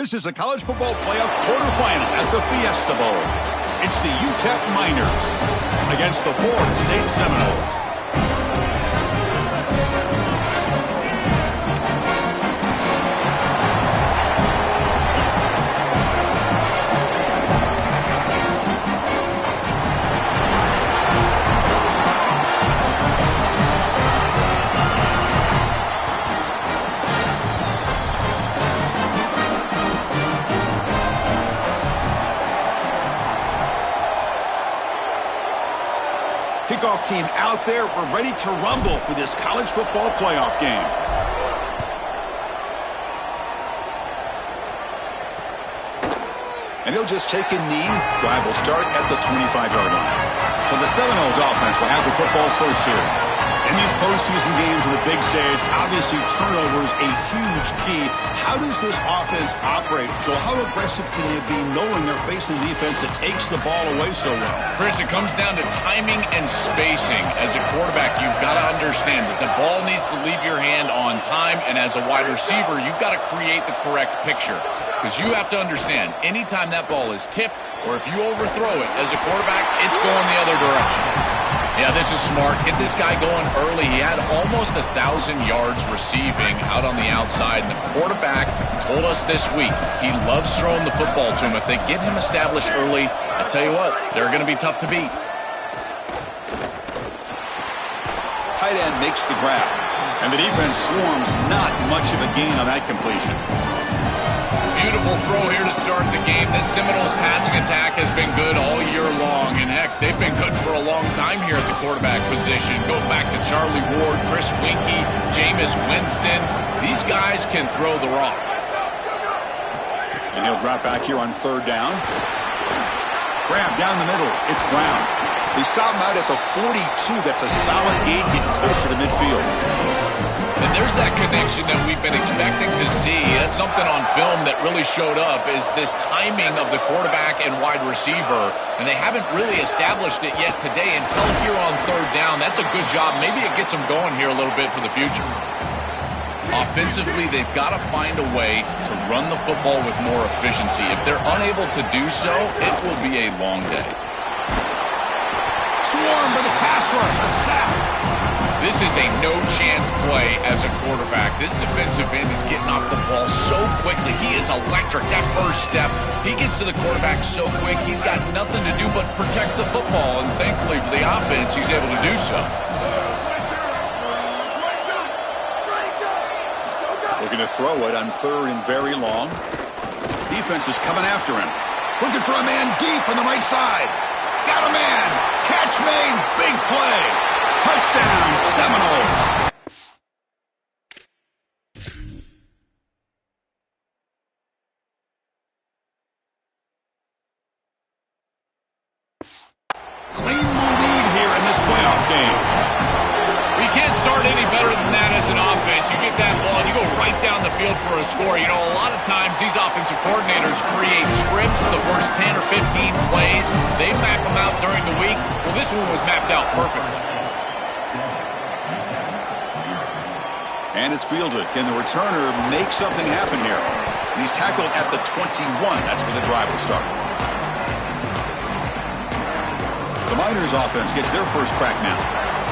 This is a college football playoff quarterfinal at the Fiesta Bowl. It's the UTEP Miners against the Florida State Seminoles. Kickoff team out there. We're ready to rumble for this college football playoff game. And he'll just take a knee. Drive will start at the 25-yard line. So the Seminoles offense will have the football first here. In these postseason games on the big stage, obviously turnovers a huge key. How does this offense operate? Joel, how aggressive can they be knowing they're facing a defense that takes the ball away so well? Chris, it comes down to timing and spacing. As a quarterback, you've got to understand that the ball needs to leave your hand on time, and as a wide receiver, you've got to create the correct picture. Because you have to understand, anytime that ball is tipped, or if you overthrow it as a quarterback, it's going the other direction. Yeah, this is smart. Get this guy going early. He had almost 1,000 yards receiving out on the outside, and the quarterback told us this week he loves throwing the football to him. If they get him established early, I tell you what, they're going to be tough to beat. Tight end makes the grab, and the defense swarms. Not much of a gain on that completion. Beautiful throw here to start the game. This Seminoles passing attack has been good all year long. And heck, they've been good for a long time here at the quarterback position. Go back to Charlie Ward, Chris Winkie, Jameis Winston. These guys can throw the rock. And he'll drop back here on third down. Grab down the middle. It's Brown. They stop him out at the 42. That's a solid gain, getting closer to midfield. And there's that connection that we've been expecting to see. That's something on film that really showed up, is this timing of the quarterback and wide receiver. And they haven't really established it yet today until here on third down. That's a good job. Maybe it gets them going here a little bit for the future. Offensively, they've got to find a way to run the football with more efficiency. If they're unable to do so, it will be a long day. Swarm for the pass rush. A sack. This is a no-chance play as a quarterback. This defensive end is getting off the ball so quickly. He is electric. That first step, he gets to the quarterback so quick, he's got nothing to do but protect the football. And thankfully for the offense, he's able to do so. Looking to throw it on third and very long. Defense is coming after him. Looking for a man deep on the right side. Got a man. Catch made. Big play. Touchdown, Seminoles. Claim the lead here in this playoff game. We can't start any better than that as an offense. You get that ball and you go right down the field for a score. You know, a lot of times these offensive coordinators create scripts, the first 10 or 15 plays. They map them out during the week. Well, this one was mapped out perfectly. And it's fielded. Can the returner make something happen here? And he's tackled at the 21. That's where the drive will start. The Miners offense gets their first crack now.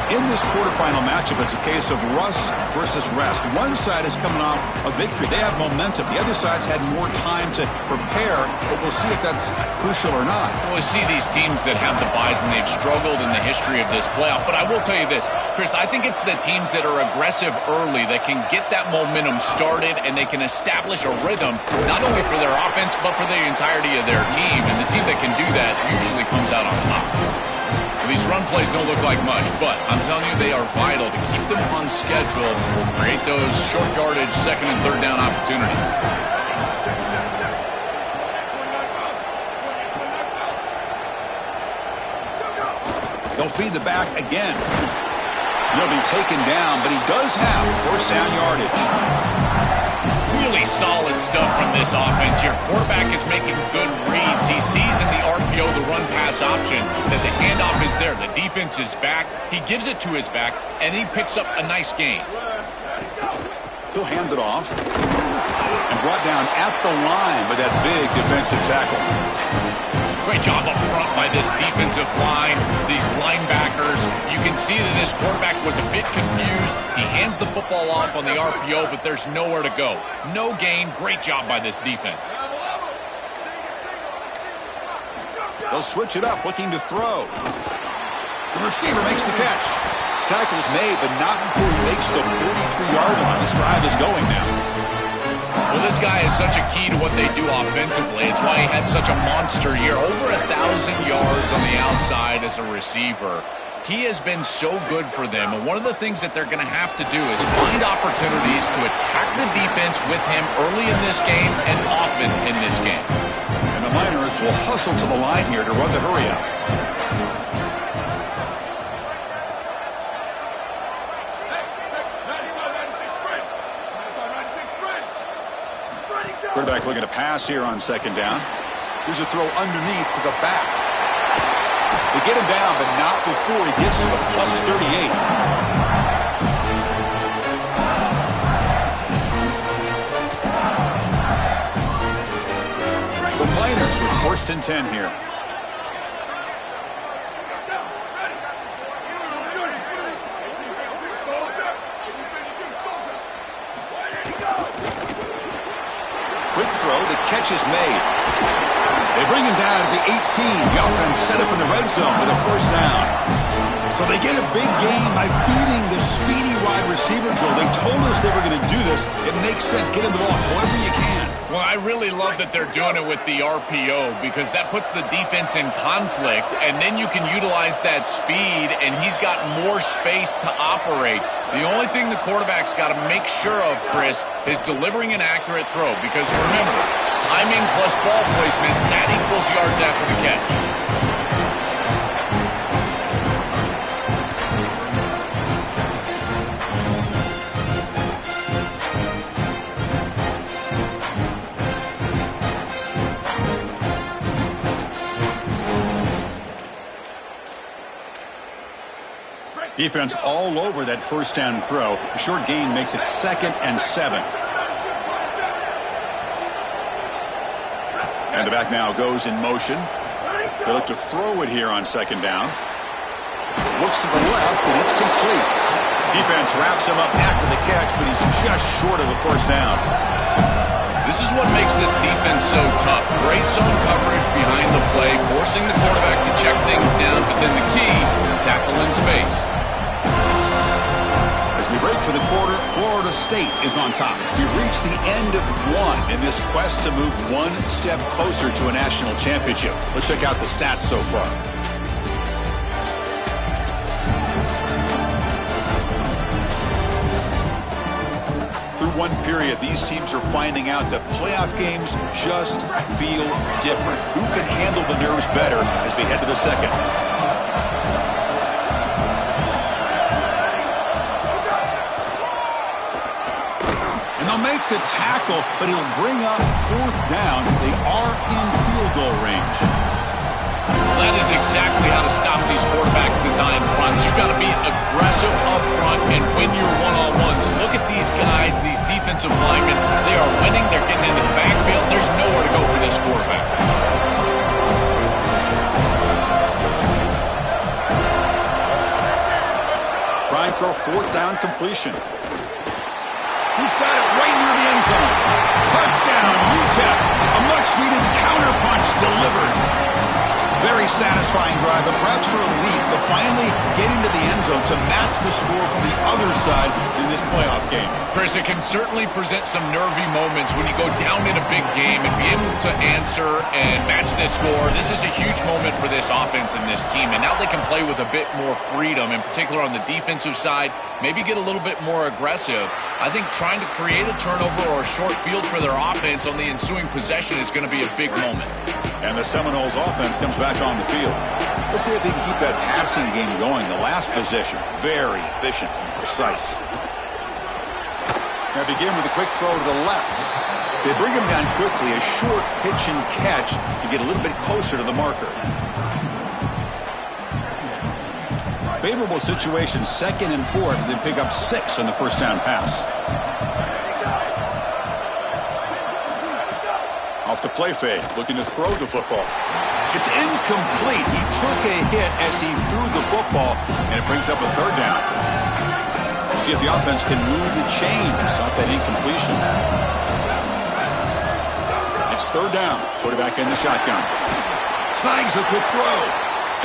In this quarterfinal matchup, it's a case of rust versus rest. One side is coming off a victory. They have momentum. The other side's had more time to prepare, but we'll see if that's crucial or not. Well, we see these teams that have the byes, and they've struggled in the history of this playoff. But I will tell you this, Chris, I think it's the teams that are aggressive early that can get that momentum started, and they can establish a rhythm, not only for their offense, but for the entirety of their team. And the team that can do that usually comes out on top. These run plays don't look like much, but I'm telling you, they are vital to keep them on schedule, create those short yardage second and third down opportunities. They'll feed the back again. He'll be taken down, but he does have first down yardage. Really solid stuff from this offense here. Quarterback is making good reads. He sees in the RPO, the run-pass option, that the handoff is there. The defense is back. He gives it to his back, and he picks up a nice gain. He'll hand it off. and brought down at the line by that big defensive tackle. Great job up front by this defensive line, these linebackers. You can see that this quarterback was a bit confused. He hands the football off on the RPO, but there's nowhere to go. No gain. Great job by this defense. They'll switch it up, looking to throw. The receiver makes the catch. Tackle's made, but not before he makes the 43-yard line. This drive is going now. Well, this guy is such a key to what they do offensively. It's why he had such a monster year. Over 1,000 yards on the outside as a receiver. He has been so good for them. And one of the things that they're going to have to do is find opportunities to attack the defense with him early in this game and often in this game. And the Miners will hustle to the line here to run the hurry up. Quarterback looking to pass here on second down. Here's a throw underneath to the back. They get him down, but not before he gets to the plus 38. The Miners with 1st and 10 here. Quick throw, the catch is made. They bring him down at the 18. The offense set up in the red zone with a 1st down. So they get a big gain by feeding the speedy wide receiver drill. They told us they were going to do this. It makes sense. Get him the ball however you can. Well, I really love that they're doing it with the RPO because that puts the defense in conflict, and then you can utilize that speed, and he's got more space to operate. The only thing the quarterback's got to make sure of, Chris, is delivering an accurate throw because remember, timing plus ball placement, that equals yards after the catch. Defense all over that 1st down throw. A short gain makes it 2nd and 7. And the back now goes in motion. They look to throw it here on 2nd down. Looks to the left, and it's complete. Defense wraps him up after the catch, but he's just short of a 1st down. This is what makes this defense so tough. Great zone coverage behind the play, forcing the quarterback to check things down, but then the key, tackle in space. As we break for the quarter, Florida State is on top. We've reached the end of one in this quest to move one step closer to a national championship. Let's check out the stats so far. Through one period, these teams are finding out that playoff games just feel different. Who can handle the nerves better as we head to the second? And they'll make the tackle, but he'll bring up 4th down. They are in field goal range. That is exactly how to stop these quarterback design runs. You've got to be aggressive up front and win your one-on-ones. Look at these guys, these defensive linemen. They are winning. They're getting into the backfield. There's nowhere to go for this quarterback. Trying for a 4th down completion. He's got it right near the end zone. Touchdown, UTEP. A much-needed counterpunch delivered. Very satisfying drive, but perhaps a relief to finally get into the end zone to match the score from the other side in this playoff game. Chris, it can certainly present some nervy moments when you go down in a big game and be able to answer and match this score. This is a huge moment for this offense and this team, and now they can play with a bit more freedom, in particular on the defensive side, maybe get a little bit more aggressive. I think trying to create a turnover or a short field for their offense on the ensuing possession is going to be a big moment. And the Seminoles offense comes back on the field. Let's see if they can keep that passing game going. The last possession, very efficient and precise. Now begin with a quick throw to the left. They bring him down quickly, a short pitch and catch to get a little bit closer to the marker. Favorable situation, 2nd and 4, and then pick up 6 on the 1st down pass. the play fake, looking to throw the football. It's incomplete. He took a hit as he threw the football, and it brings up a third down. Let's see if the offense can move the chains off that incompletion. It's third down. Quarterback in the shotgun. Snags a quick throw.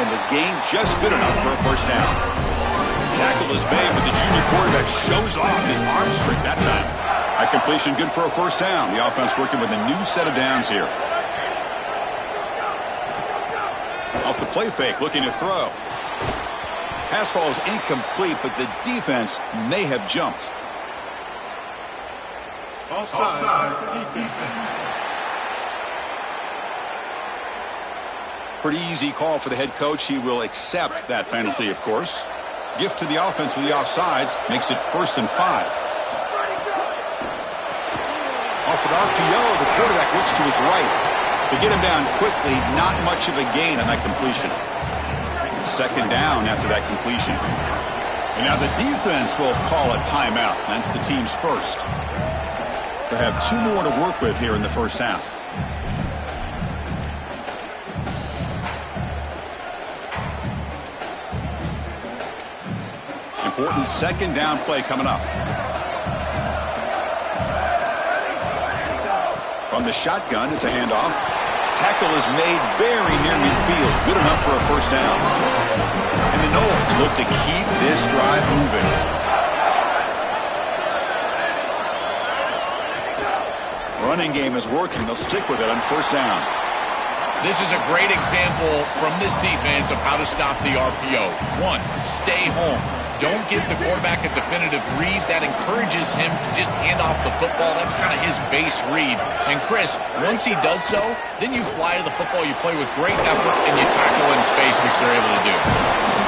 And the gain just good enough for a first down. Tackle is made, but the junior quarterback shows off his arm strength that time. A completion good for a first down. The offense working with a new set of downs here. Off the play fake, looking to throw. Pass ball is incomplete, but the defense may have jumped. Offside defense. Pretty easy call for the head coach. He will accept that penalty, of course. Gift to the offense with the offsides makes it 1st and 5. Off an RPO, the quarterback looks to his right. To get him down quickly, not much of a gain on that completion. Second down after that completion. And now the defense will call a timeout. That's the team's first. They'll have 2 more to work with here in the first half. Important second down play coming up. From the shotgun, it's a handoff. Tackle is made very near midfield. Good enough for a first down. And the Noles look to keep this drive moving. Running game is working. They'll stick with it on first down. This is a great example from this defense of how to stop the RPO. 1, stay home. Don't give the quarterback a definitive read. That encourages him to just hand off the football. That's kind of his base read. And Chris, once he does so, then you fly to the football, you play with great effort, and you tackle in space, which they're able to do.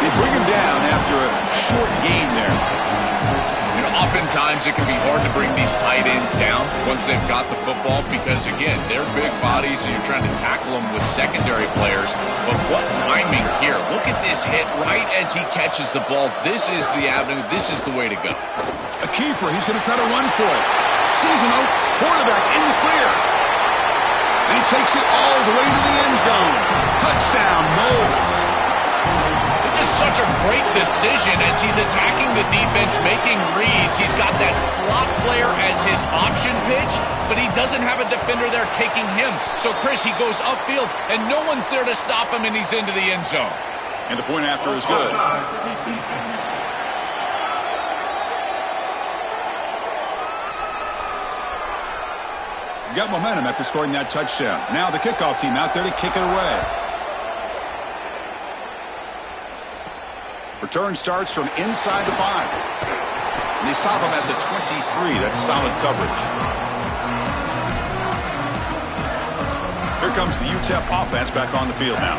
They bring him down after a short gain there. You know, oftentimes it can be hard to bring these tight ends down once they've got the football because, again, they're big bodies and you're trying to tackle them with secondary players. But what timing here. Look at this hit right as he catches the ball. This is the avenue. This is the way to go. A keeper. He's going to try to run for it. Season out. Quarterback in the clear. And he takes it all the way to the end zone. Touchdown, Noles. This is such a great decision as he's attacking the defense, making reads. He's got that slot player as his option pitch, but he doesn't have a defender there taking him. So, Chris, he goes upfield, and no one's there to stop him, and he's into the end zone. And the point after is good. Got momentum after scoring that touchdown. Now the kickoff team out there to kick it away. Return starts from inside the 5. And they stop him at the 23. That's solid coverage. Here comes the UTEP offense back on the field now.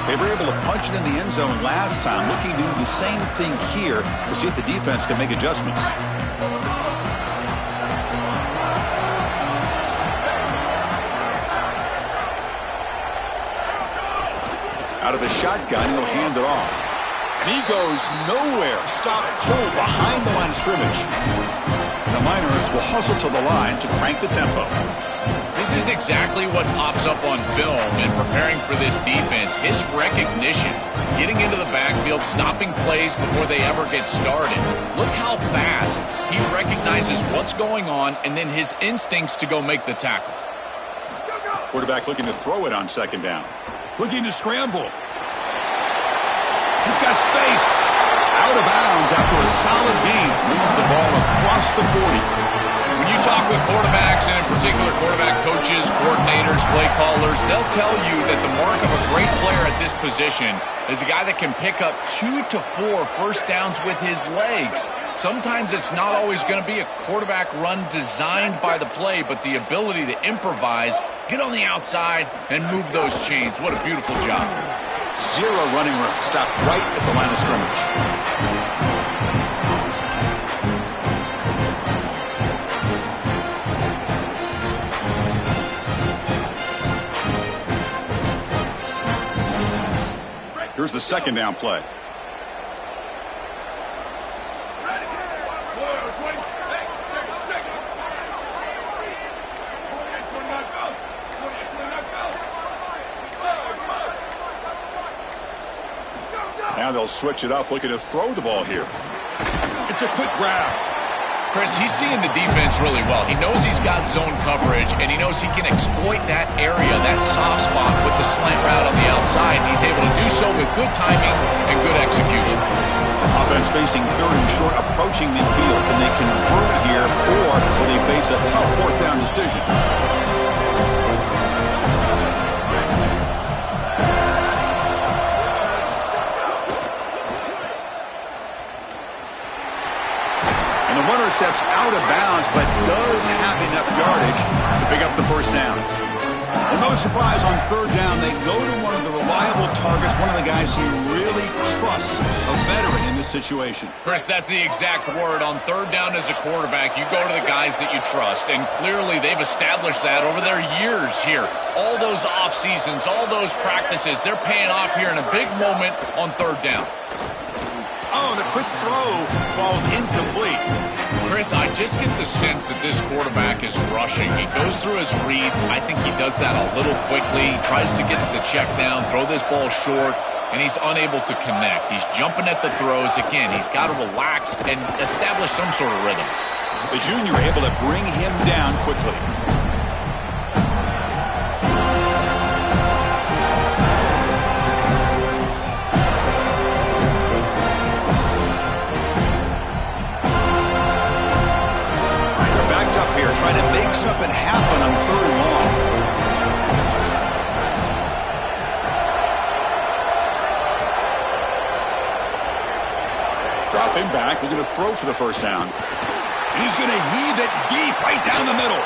They were able to punch it in the end zone last time. Looking to do the same thing here to see if the defense can make adjustments. Out of the shotgun, he'll hand it off. And he goes nowhere. Stop cold behind the line of scrimmage. And the Miners will hustle to the line to crank the tempo. This is exactly what pops up on film in preparing for this defense. His recognition, getting into the backfield, stopping plays before they ever get started. Look how fast he recognizes what's going on and then his instincts to go make the tackle. Quarterback looking to throw it on second down. Looking to scramble. He's got space. Out of bounds after a solid gain. Moves the ball across the 40. When you talk with quarterbacks, and in particular quarterback coaches, coordinators, play callers, they'll tell you that the mark of a great player at this position is a guy that can pick up 2 to 4 first downs with his legs. Sometimes it's not always going to be a quarterback run designed by the play, but the ability to improvise, get on the outside, and move those chains. What a beautiful job. 0 running room. Stopped right at the line of scrimmage. Here's the second down play. Now they'll switch it up, looking to throw the ball here. It's a quick grab. Chris, he's seeing the defense really well. He knows he's got zone coverage, and he knows he can exploit that area, that soft spot, with the slant route on the outside. He's able to do so with good timing and good execution. Offense facing third and short, approaching midfield. Can they convert here, or will they face a tough fourth down decision? Steps out of bounds, but does have enough yardage to pick up the first down. Well, no surprise on third down, they go to one of the reliable targets, one of the guys he really trusts, a veteran in this situation. Chris, that's the exact word. On third down as a quarterback, you go to the guys that you trust, and clearly they've established that over their years here. All those off seasons, all those practices, they're paying off here in a big moment on third down. Oh, the quick throw falls incomplete. Chris, I just get the sense that this quarterback is rushing. He goes through his reads. I think he does that a little quickly. He tries to get to the check down, throw this ball short, and he's unable to connect. He's jumping at the throws. Again, he's got to relax and establish some sort of rhythm. The junior able to bring him down quickly. Trying to make something happen on third and long. Dropping back, looking to throw for the first down. And he's going to heave it deep right down the middle.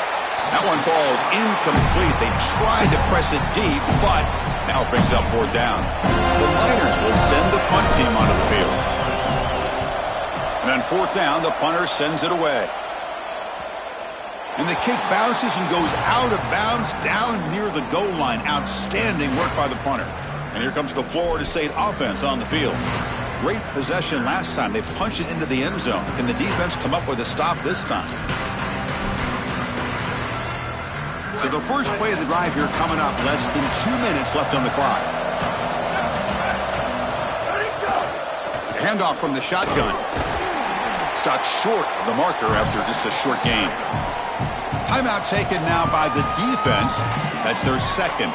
That one falls incomplete. They tried to press it deep, but now it brings up fourth down. The Miners will send the punt team onto the field. And on fourth down, the punter sends it away. And the kick bounces and goes out of bounds down near the goal line. Outstanding work by the punter. And here comes the Florida State offense on the field. Great possession last time. They punched it into the end zone. Can the defense come up with a stop this time? So the first play of the drive here coming up. Less than 2 minutes left on the clock. Handoff from the shotgun. Stopped short of the marker after just a short gain. Timeout taken now by the defense. That's their second.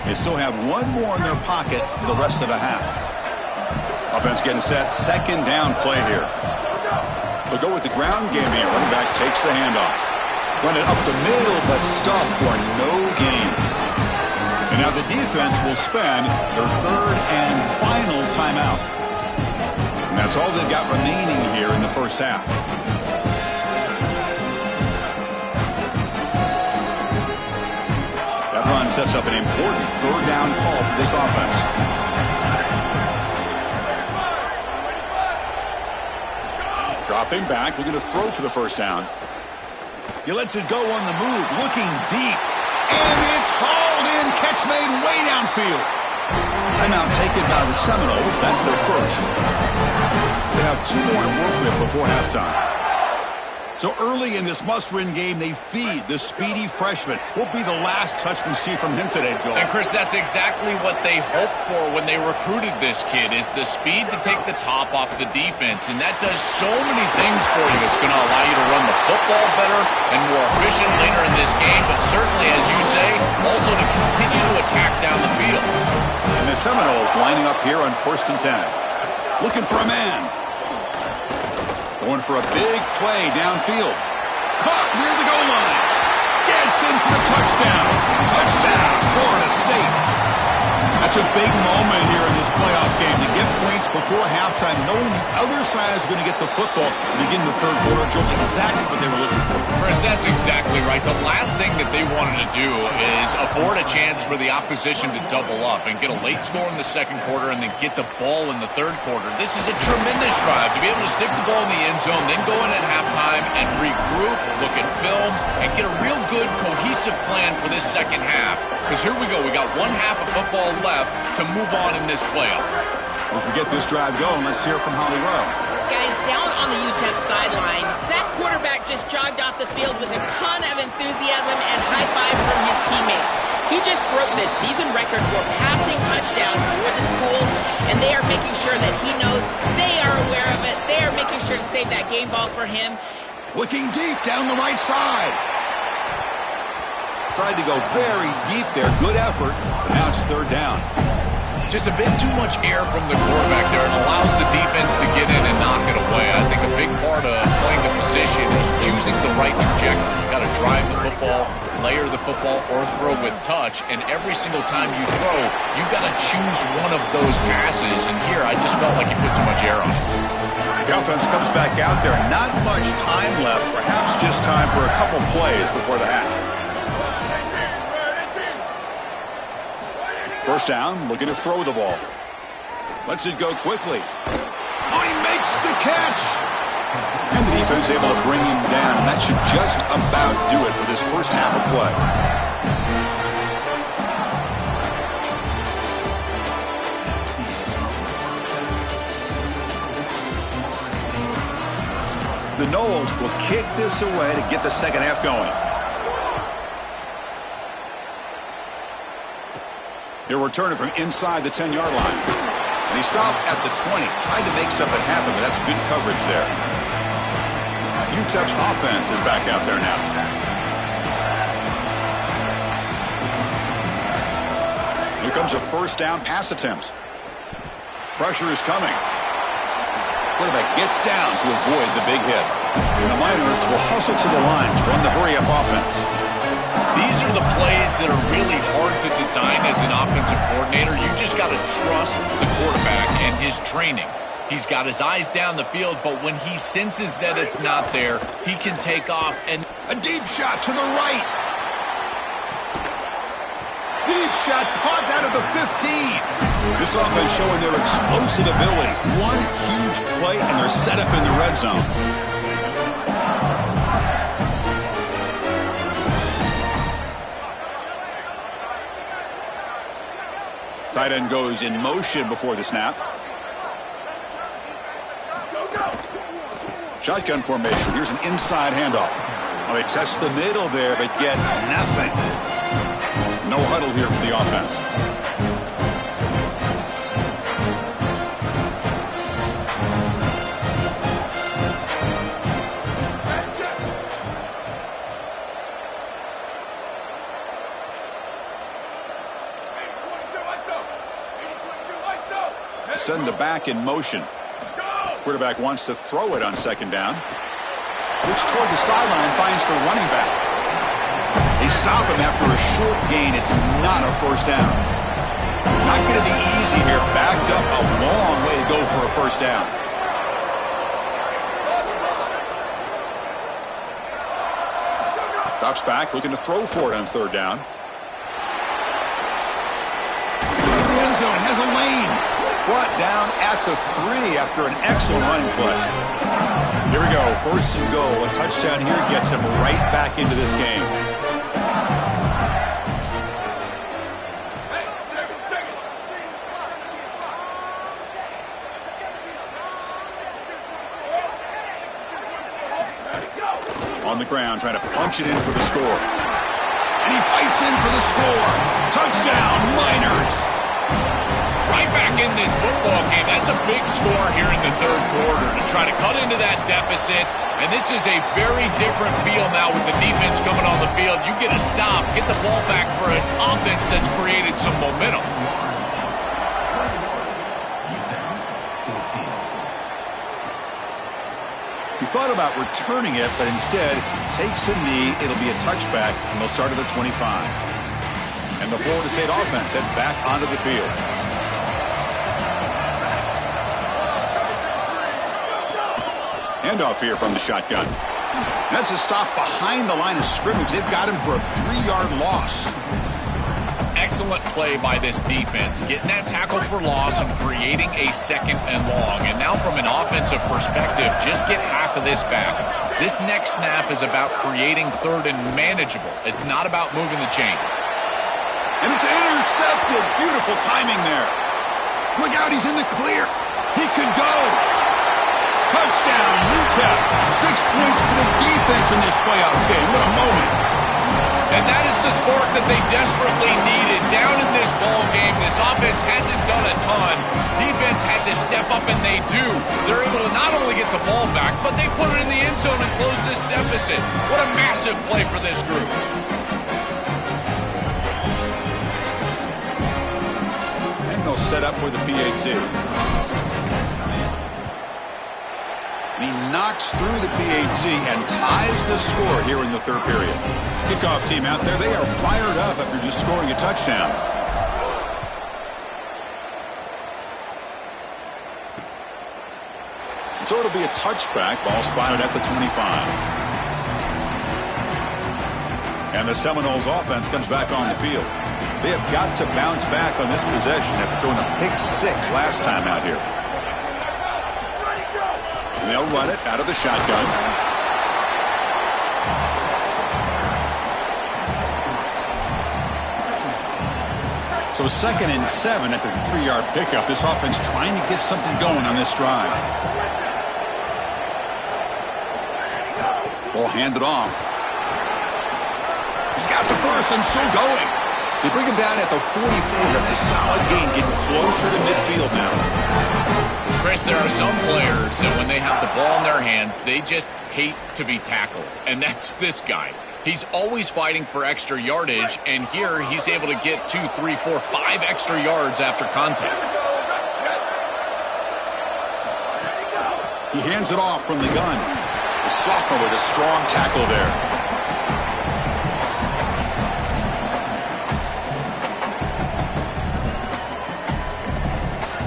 They still have one more in their pocket for the rest of the half. Offense getting set. Second down play here. They'll go with the ground game here. Running back takes the handoff. Run it up the middle, but stuffed for no gain. And now the defense will spend their third and final timeout. And that's all they've got remaining here in the first half. That run sets up an important third down call for this offense. Dropping back, looking to throw for the first down. He lets it go on the move, looking deep. And it's hauled in, catch made way downfield. Timeout taken by the Seminoles. That's their first. They have 2 more to work with before halftime. So early in this must-win game, they feed the speedy freshman. Will be the last touch we see from him today, Joel. And, Chris, that's exactly what they hoped for when they recruited this kid, is the speed to take the top off the defense. And that does so many things for you. It's going to allow you to run the football better and more efficient later in this game, but certainly, as you say, also to continue to attack down the field. And the Seminoles lining up here on 1st and 10. Looking for a man. Going for a big play downfield. Caught near the goal line. Gets in for the touchdown. Touchdown, Florida State. That's a big moment here in this playoff game to get points before halftime, knowing the other side is going to get the football to begin the third quarter. Joel, exactly what they were looking for. Chris, that's exactly right. The last thing that they wanted to do is afford a chance for the opposition to double up and get a late score in the second quarter and then get the ball in the third quarter. This is a tremendous drive to be able to stick the ball in the end zone, then go in at halftime and regroup, look at film, and get a real good cohesive plan for this second half. Because here we go. We got one half of football left to move on in this playoff. If we get this drive going, let's hear it from Holly Rowe. Guys, down on the UTEP sideline, that quarterback just jogged off the field with a ton of enthusiasm and high fives from his teammates. He just broke the season record for passing touchdowns for the school, and they are making sure that he knows they are aware of it. They are making sure to save that game ball for him. Looking deep down the right side. Tried to go very deep there. Good effort, but now it's third down. Just a bit too much air from the quarterback there. It allows the defense to get in and knock it away. I think a big part of playing the position is choosing the right trajectory. You've got to drive the football, layer the football, or throw with touch. And every single time you throw, you've got to choose one of those passes. And here, I just felt like he put too much air on it. The offense comes back out there. Not much time left. Perhaps just time for a couple plays before the half. First down, looking to throw the ball. Lets it go quickly. Oh, he makes the catch! And the defense able to bring him down. And that should just about do it for this first half of play. The Noles will kick this away to get the second half going. He'll return it from inside the 10-yard line. And he stopped at the 20. Tried to make something happen, but that's good coverage there. UTEP's offense is back out there now. Here comes a first down pass attempt. Pressure is coming. Quarterback gets down to avoid the big hit. And the Miners will hustle to the line to run the hurry-up offense. These are the plays that are really hard to design as an offensive coordinator. You just got to trust the quarterback and his training. He's got his eyes down the field, but when he senses that it's not there, he can take off. And a deep shot to the right. Deep shot caught out of the 15. This offense showing their explosive ability. One huge play, and they're set up in the red zone. Tight end goes in motion before the snap. Shotgun formation. Here's an inside handoff. Well, they test the middle there, but get nothing. No huddle here for the offense. Send the back in motion. Quarterback wants to throw it on second down. Looks toward the sideline, finds the running back. They stop him after a short gain. It's not a first down. Not going to be easy here. Backed up a long way to go for a first down. Drops back, looking to throw for it on third down. The end zone has a lane. Brought down at the 3 after an excellent running play. Here we go, first and goal. A touchdown here gets him right back into this game. On the ground, trying to punch it in for the score. And he fights in for the score. Touchdown, Miners. Right back in this football game. That's a big score here in the third quarter to try to cut into that deficit. And this is a very different feel now with the defense coming on the field. You get a stop, get the ball back for an offense that's created some momentum. He thought about returning it, but instead takes a knee. It'll be a touchback, and they'll start at the 25. And the Florida State offense heads back onto the field. Handoff here from the shotgun. That's a stop behind the line of scrimmage. They've got him for a 3-yard loss. Excellent play by this defense, getting that tackle for loss and creating a second and long. And now from an offensive perspective, just get half of this back. This next snap is about creating third and manageable. It's not about moving the chains. And it's intercepted. Beautiful timing there. Look out, he's in the clear. He could go. Touchdown, UTEP. 6 points for the defense in this playoff game. What a moment. And that is the spark that they desperately needed. Down in this ball game, this offense hasn't done a ton. Defense when they do, they're able to not only get the ball back, but they put it in the end zone and close this deficit. What a massive play for this group. And they'll set up with a PAT. He knocks through the PAT and ties the score here in the third period. Kickoff team out there, they are fired up after just scoring a touchdown. So it'll be a touchback, ball spotted at the 25. And the Seminoles offense comes back on the field. They have got to bounce back on this possession after throwing a pick six last time out here. And they'll run it out of the shotgun. So 2nd and 7 after a 3-yard pickup. This offense trying to get something going on this drive. Ball handed off. He's got the first and still going. They bring him down at the 44. That's a solid gain, getting closer to midfield now. Chris, there are some players that when they have the ball in their hands, they just hate to be tackled. And that's this guy. He's always fighting for extra yardage, and here he's able to get 2, 3, 4, 5 extra yards after contact. He hands it off from the gun. The sophomore with a strong tackle there.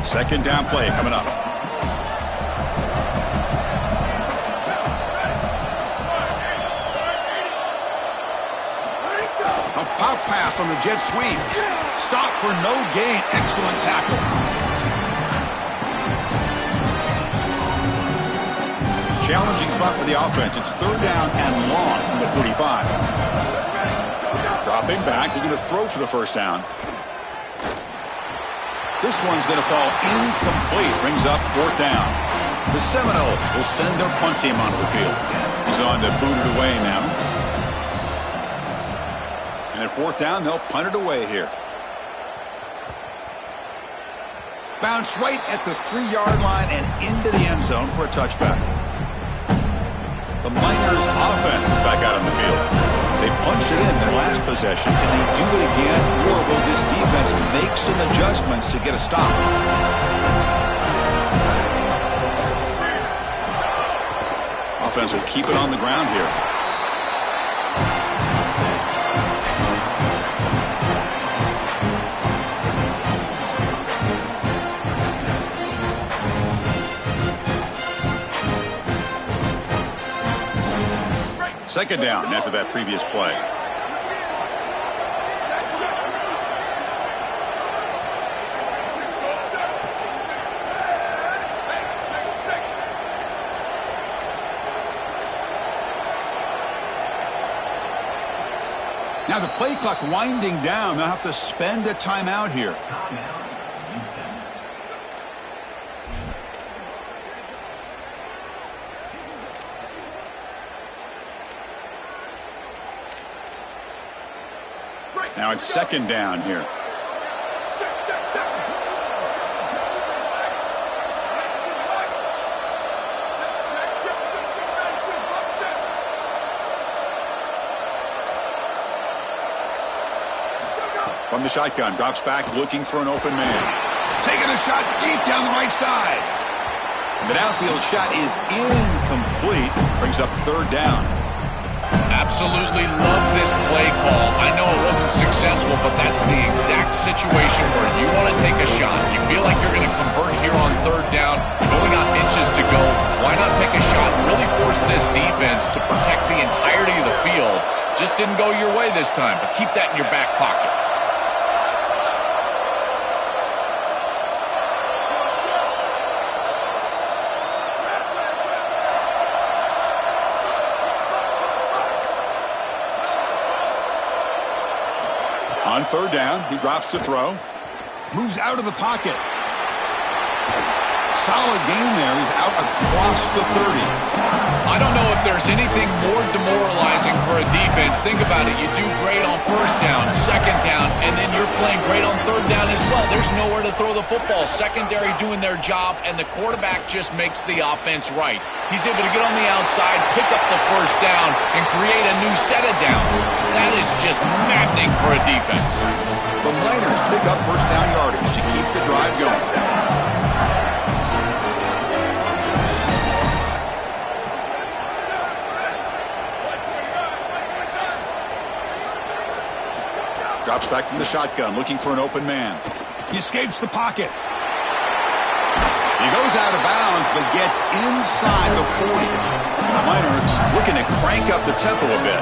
Second down play coming up. A pop pass on the jet sweep. Stop for no gain. Excellent tackle. Challenging spot for the offense. It's 3rd down and long from the 45. Dropping back. They're going to throw for the first down. This one's going to fall incomplete. Brings up 4th down. The Seminoles will send their punt team onto the field. He's on to boot it away now. And at 4th down, they'll punt it away here. Bounce right at the 3-yard line and into the end zone for a touchback. The Miners offense is back out on the field. They punched it in their last possession. Can they do it again, or will this defense make some adjustments to get a stop? Offense will keep it on the ground here. Second down after that previous play. Now the play clock winding down. They'll have to spend a timeout here. Now it's second down here. From the shotgun, drops back, looking for an open man. Taking a shot deep down the right side. And the downfield shot is incomplete. Brings up 3rd down. Absolutely love this play call. I know it wasn't successful, but that's the exact situation where you want to take a shot. You feel like you're going to convert here on 3rd down. You've only got inches to go. Why not take a shot and really force this defense to protect the entirety of the field? Just didn't go your way this time, but keep that in your back pocket. On 3rd down, he drops to throw. Moves out of the pocket. solid game there. He's out across the 30. I don't know if there's anything more demoralizing for a defense. Think about it. You do great on first down, second down, and then you're playing great on third down as well. There's nowhere to throw the football. Secondary doing their job, and the quarterback just makes the offense right. He's able to get on the outside, pick up the first down, and create a new set of downs. That is just maddening for a defense. The Miners pick up first down yardage to keep the drive going. Drops back from the shotgun, looking for an open man. He escapes the pocket. He goes out of bounds, but gets inside the 40. And the Miners looking to crank up the tempo a bit.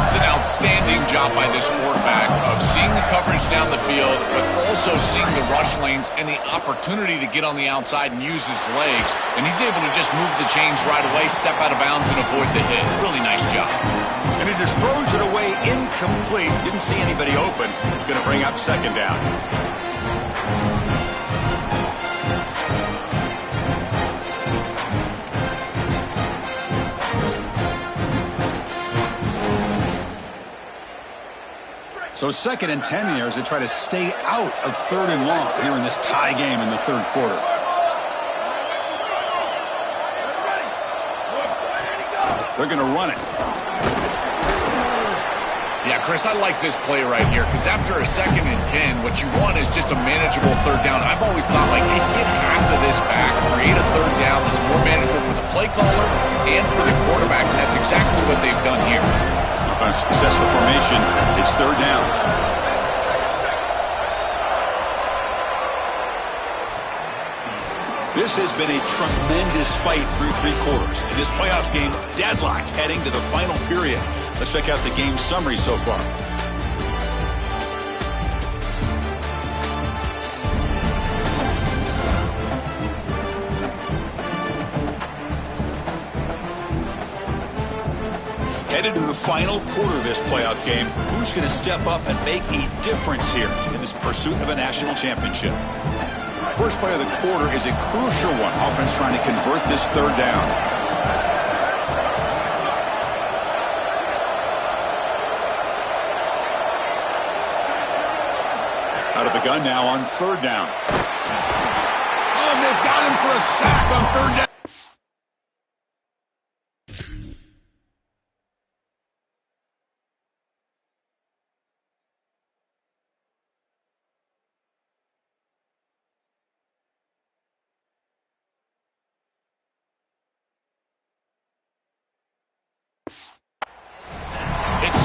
It's an outstanding job by this quarterback of seeing the coverage down the field, but also seeing the rush lanes and the opportunity to get on the outside and use his legs. And he's able to just move the chains right away, step out of bounds, and avoid the hit. Really nice job. And he just throws it away incomplete. Didn't see anybody open. He's going to bring up second down. So 2nd and 10 here as they try to stay out of 3rd and long here in this tie game in the 3rd quarter. They're going to run it. Yeah, Chris, I like this play right here because after a 2nd and 10, what you want is just a manageable 3rd down. I've always thought, like, hey, get half of this back, create a 3rd down that's more manageable for the play caller and for the quarterback, and that's exactly what they've done here. Offense assess the formation. It's 3rd down. This has been a tremendous fight through 3 quarters. In this playoff game, deadlocked heading to the final period. Let's check out the game summary so far. Headed to the final quarter of this playoff game, who's going to step up and make a difference here in this pursuit of a national championship? First play of the quarter is a crucial one. Offense trying to convert this 3rd down. Out of the gun now on 3rd down. Oh, and they've got him for a sack on 3rd down.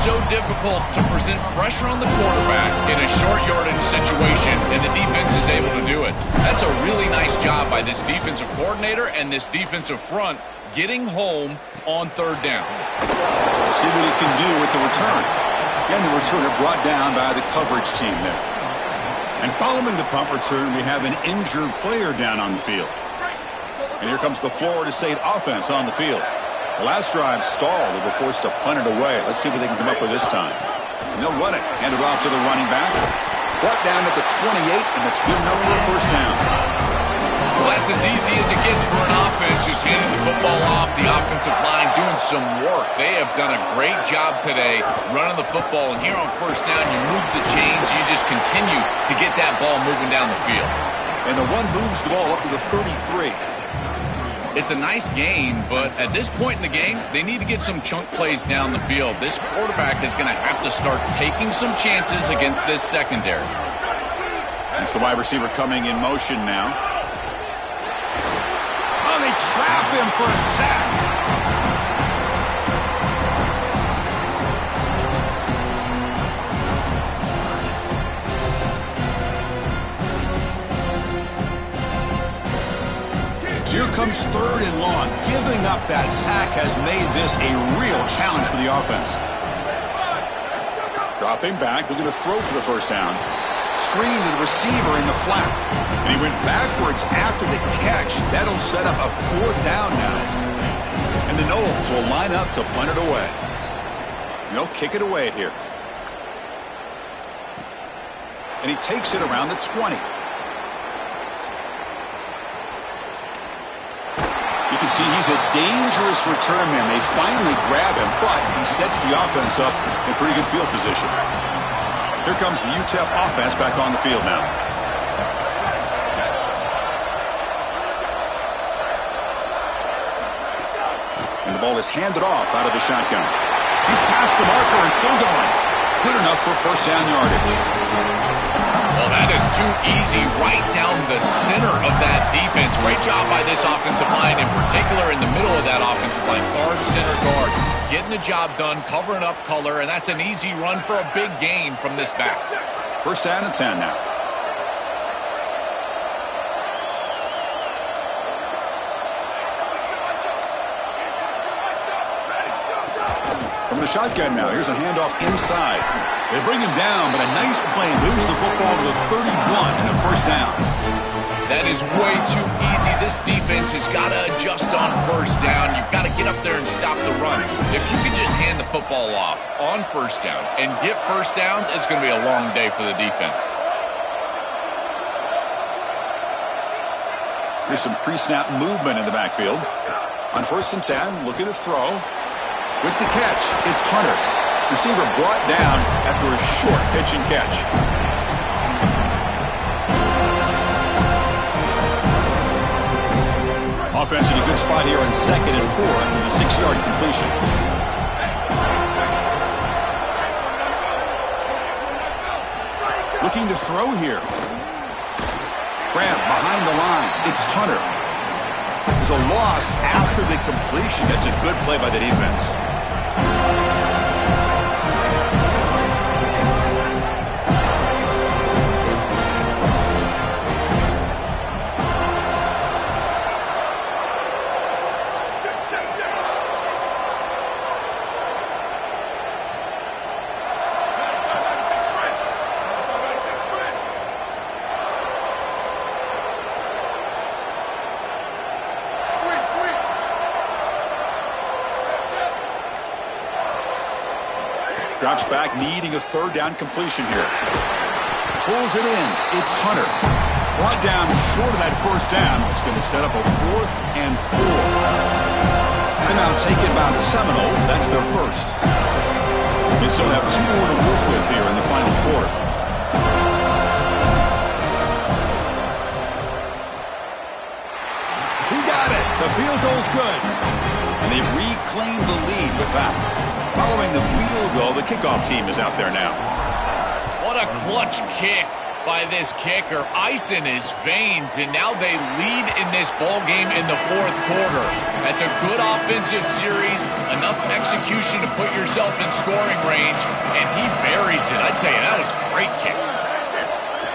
So difficult to present pressure on the quarterback in a short yardage situation, and the defense is able to do it. That's a really nice job by this defensive coordinator and this defensive front getting home on 3rd down. We'll see what he can do with the return. Again, the returner brought down by the coverage team there. And following the punt return, we have an injured player down on the field. And here comes the Florida State offense on the field. The last drive stalled. They were forced to punt it away. Let's see what they can come up with this time. And they'll run it. Hand it off to the running back. Brought down at the 28, and that's good enough for a first down. Well, that's as easy as it gets for an offense, just handing the football off, the offensive line doing some work. They have done a great job today running the football, and here on first down, you move the chains, you just continue to get that ball moving down the field. And the run moves the ball up to the 33. It's a nice game, but at this point in the game, they need to get some chunk plays down the field. This quarterback is going to have to start taking some chances against this secondary. It's the wide receiver coming in motion now. Oh, they trap him for a sack. Here comes 3rd and long. Giving up that sack has made this a real challenge for the offense. Dropping back, looking to throw for the first down. Screen to the receiver in the flat. And he went backwards after the catch. That'll set up a 4th down now. And the Noles will line up to punt it away. And they'll kick it away here. And he takes it around the 20. see, he's a dangerous return man. They finally grab him, but he sets the offense up in pretty good field position. Here comes the UTEP offense back on the field now. And the ball is handed off out of the shotgun. He's past the marker and still going. Good enough for first down yardage. Well, that is too easy right down the center of that defense. Great job by this offensive line, in particular in the middle of that offensive line. Guard, center, guard. Getting the job done, covering up color, and that's an easy run for a big gain from this back. First down and 10 now. From the shotgun now, here's a handoff inside. They bring him down, but a nice play moves the football to the 31 and a first down. That is way too easy. This defense has got to adjust on first down. You've got to get up there and stop the run. If you can just hand the football off on first down and get first downs, it's going to be a long day for the defense. Here's some pre-snap movement in the backfield. On first and 10, looking to throw. With the catch, it's Hunter. Receiver brought down after a short pitch and catch. Offense in a good spot here on 2nd and 4 with a 6-yard completion. Looking to throw here. Graham behind the line. It's Hunter. There's a loss after the completion. That's a good play by the defense. Drops back, needing a third down completion here. Pulls it in. It's Hunter. Brought down short of that first down. It's going to set up a 4th and 4. Timeout taken by the Seminoles. That's their first. They still have 2 more to work with here in the final quarter. He got it. The field goal's good. And they've reclaimed the lead with that. Following the field goal, the kickoff team is out there now. What a clutch kick by this kicker. Ice in his veins, and now they lead in this ball game in the 4th quarter. That's a good offensive series, enough execution to put yourself in scoring range, and he buries it. I tell you, that was a great kick.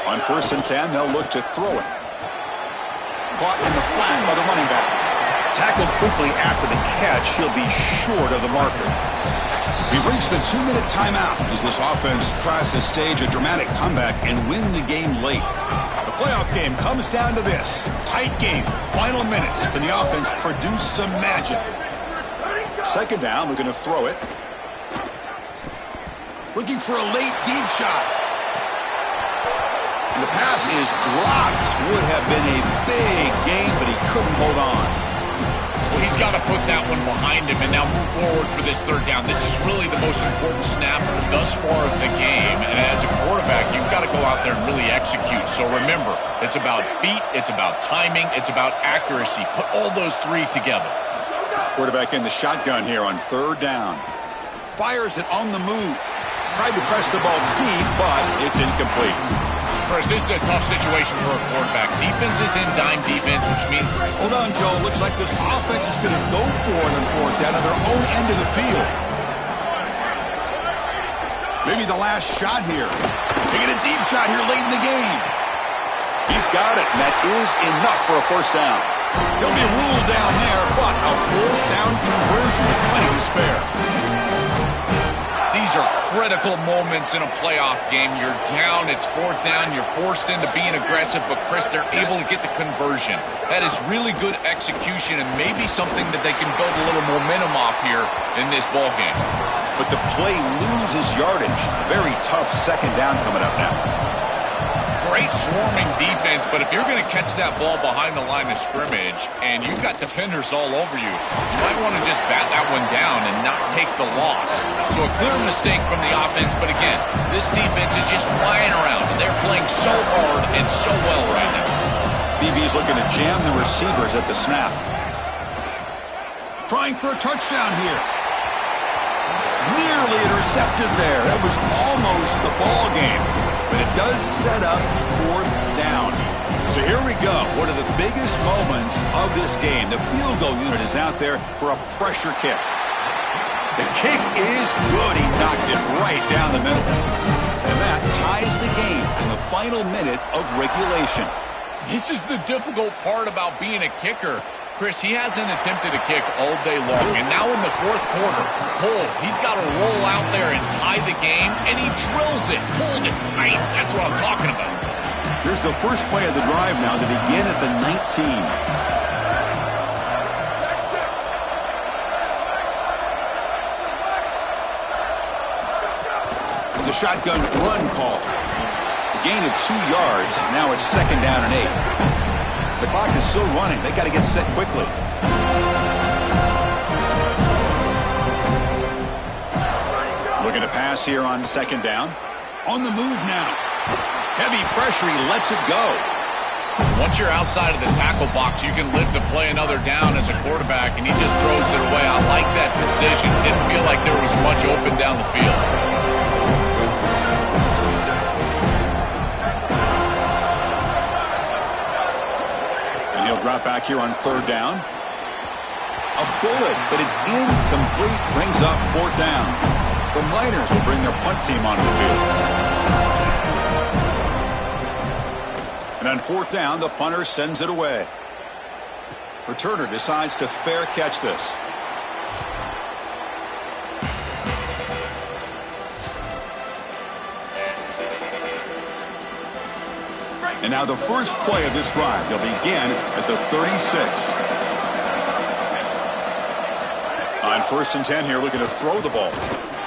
On first and 10, they'll look to throw it. Caught in the flat by the running back. Tackled quickly after the catch. He'll be short of the marker. We've reached the 2-minute timeout as this offense tries to stage a dramatic comeback and win the game late. The playoff game comes down to this. Tight game, final minutes. Can the offense produce some magic? Second down, we're going to throw it. Looking for a late deep shot. And the pass is dropped. Would have been a big gain, but he couldn't hold on. Well, he's got to put that one behind him and now move forward for this third down. This is really the most important snap thus far of the game. And as a quarterback, you've got to go out there and really execute. So remember, it's about feet, it's about timing, it's about accuracy. Put all those 3 together. Quarterback in the shotgun here on third down. Fires it on the move. Tried to press the ball deep, but it's incomplete. Chris, this is a tough situation for a quarterback. Defense is in dime defense, which means... Hold on, Joe. Looks like this offense is going to go for it on fourth down at their own end of the field. Maybe the last shot here. Taking a deep shot here late in the game. He's got it, and that is enough for a first down. He'll be ruled down there, but a fourth down conversion with plenty to spare. These are critical moments in a playoff game. You're down, it's fourth down, you're forced into being aggressive, but Chris, they're able to get the conversion. That is really good execution and maybe something that they can build a little momentum off here in this ball game. But the play loses yardage. Very tough second down coming up now. great swarming defense, but if you're going to catch that ball behind the line of scrimmage and you've got defenders all over you, you might want to just bat that one down and not take the loss. So a clear mistake from the offense, but again, this defense is just flying around, and they're playing so hard and so well right now. BB's looking to jam the receivers at the snap. Trying for a touchdown here. Nearly intercepted there. That was almost the ball game. But it does set up 4th down. So here we go. One of the biggest moments of this game. The field goal unit is out there for a pressure kick. The kick is good. He knocked it right down the middle. And that ties the game in the final minute of regulation. This is the difficult part about being a kicker. Chris, he hasn't attempted a kick all day long, and now in the 4th quarter, Cole, he's got to roll out there and tie the game, and he drills it. Cold as ice, that's what I'm talking about. Here's the first play of the drive now to begin at the 19. It's a shotgun run call. A gain of 2 yards, now it's 2nd down and 8. The clock is still running. They got to get set quickly. Looking to pass here on 2nd down. On the move now. Heavy pressure. He lets it go. Once you're outside of the tackle box, you can live to play another down as a quarterback, and he just throws it away. I like that decision. Didn't feel like there was much open down the field. He'll drop back here on 3rd down. A bullet, but it's incomplete. Brings up 4th down. The Miners will bring their punt team onto the field. And on 4th down, the punter sends it away. Returner decides to fair catch this. And now the first play of this drive. They'll begin at the 36. On 1st and 10 here, looking to throw the ball.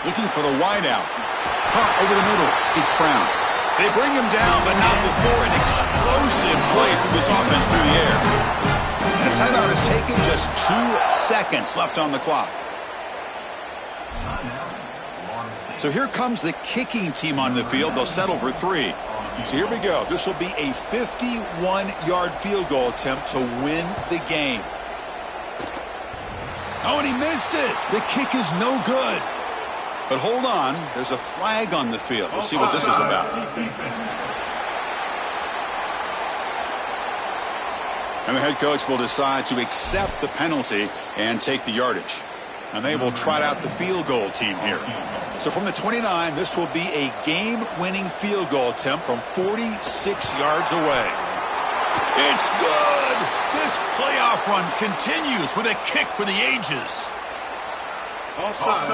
Looking for the wideout. Caught over the middle. It's Brown. They bring him down, but not before an explosive play from this offense through the air. And a timeout is taken. Just 2 seconds left on the clock. So here comes the kicking team on the field. They'll settle for 3. So here we go. This will be a 51-yard field goal attempt to win the game. Oh, and he missed it. The kick is no good. But hold on. There's a flag on the field. We'll see what this is about. And the head coach will decide to accept the penalty and take the yardage. And they will trot out the field goal team here. So from the 29, this will be a game-winning field goal attempt from 46 yards away. It's good! This playoff run continues with a kick for the ages. Offside.